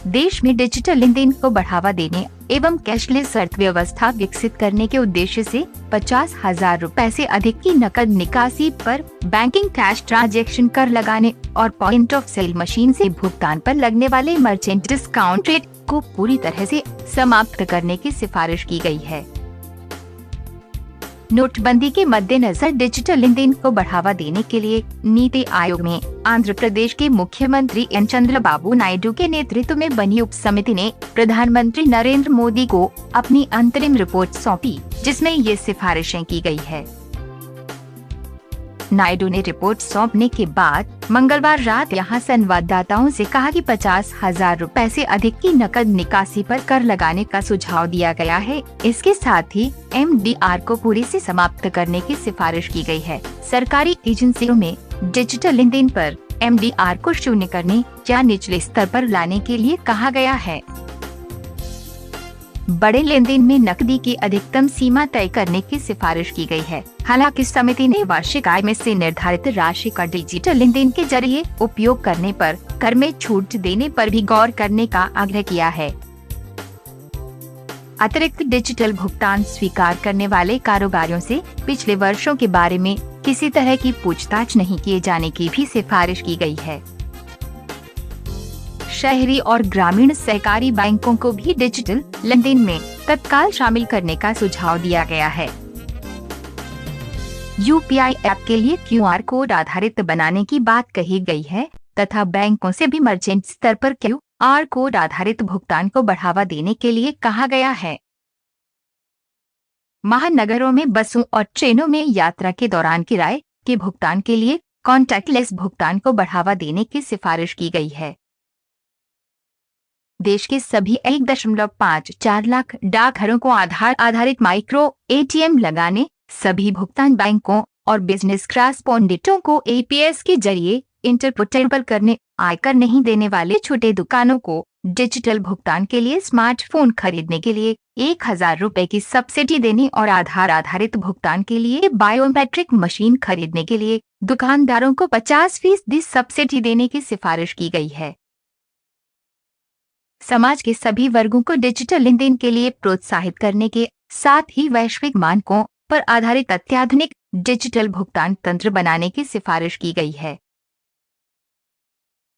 देश में डिजिटल लेन देन को बढ़ावा देने एवं कैशलेस अर्थव्यवस्था विकसित करने के उद्देश्य से 50,000 रुपए से अधिक की नकद निकासी पर बैंकिंग कैश ट्रांजैक्शन कर लगाने और पॉइंट ऑफ सेल मशीन से भुगतान पर लगने वाले मर्चेंट डिस्काउंट रेट को पूरी तरह से समाप्त करने की सिफारिश की गई है। नोटबंदी के मद्देनजर डिजिटल लेन देन को बढ़ावा देने के लिए नीति आयोग में आंध्र प्रदेश के मुख्यमंत्री एन चंद्रबाबू नायडू के नेतृत्व में बनी उप समिति ने प्रधानमंत्री नरेंद्र मोदी को अपनी अंतरिम रिपोर्ट सौंपी, जिसमें ये सिफारिशें की गई है। नायडू ने रिपोर्ट सौंपने के बाद मंगलवार रात यहां संवाददाताओं से कहा कि 50,000 रुपए से अधिक की नकद निकासी पर कर लगाने का सुझाव दिया गया है। इसके साथ ही MDR को पूरी से समाप्त करने की सिफारिश की गई है। सरकारी एजेंसियों में डिजिटल लेन देन पर MDR को शून्य करने या निचले स्तर पर लाने के लिए कहा गया है। बड़े लेन देन में नकदी की अधिकतम सीमा तय करने की सिफारिश की गई है। हालांकि समिति ने वार्षिक आय में से निर्धारित राशि का डिजिटल लेन देन के जरिए उपयोग करने पर कर में छूट देने पर भी गौर करने का आग्रह किया है। अतिरिक्त डिजिटल भुगतान स्वीकार करने वाले कारोबारियों से पिछले वर्षों के बारे में किसी तरह की पूछताछ नहीं किए जाने की भी सिफारिश की गई है। शहरी और ग्रामीण सहकारी बैंकों को भी डिजिटल लेन देन में तत्काल शामिल करने का सुझाव दिया गया है। UPI ऐप के लिए QR कोड आधारित बनाने की बात कही गई है तथा बैंकों से भी मर्चेंट स्तर पर QR कोड आधारित भुगतान को बढ़ावा देने के लिए कहा गया है। महानगरों में बसों और ट्रेनों में यात्रा के दौरान किराए के भुगतान के लिए कॉन्टैक्टलेस भुगतान को बढ़ावा देने की सिफारिश की गई है। देश के सभी 1.54 लाख डाकघरों को आधार आधारित माइक्रो ATM लगाने, सभी भुगतान बैंकों और बिजनेस कॉरस्पॉन्डेंटों को APS के जरिए इंटरप्रेटेबल करने, आयकर नहीं देने वाले छोटे दुकानों को डिजिटल भुगतान के लिए स्मार्टफोन खरीदने के लिए 1,000 रुपए की सब्सिडी देने और आधार आधारित भुगतान के लिए बायोमेट्रिक मशीन खरीदने के लिए दुकानदारों को 50% सब्सिडी देने की सिफारिश की गई है। समाज के सभी वर्गों को डिजिटल लेन देन के लिए प्रोत्साहित करने के साथ ही वैश्विक मानकों पर आधारित अत्याधुनिक डिजिटल भुगतान तंत्र बनाने की सिफारिश की गई है।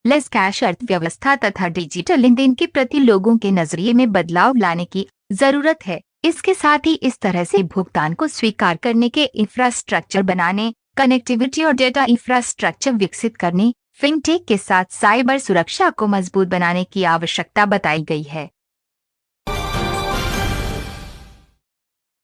लेस कैश अर्थव्यवस्था तथा डिजिटल लेन देन के प्रति लोगों के नजरिए में बदलाव लाने की जरूरत है। इसके साथ ही इस तरह से भुगतान को स्वीकार करने के इंफ्रास्ट्रक्चर बनाने, कनेक्टिविटी और डेटा इंफ्रास्ट्रक्चर विकसित करने, फिनटेक के साथ साइबर सुरक्षा को मजबूत बनाने की आवश्यकता बताई गई है।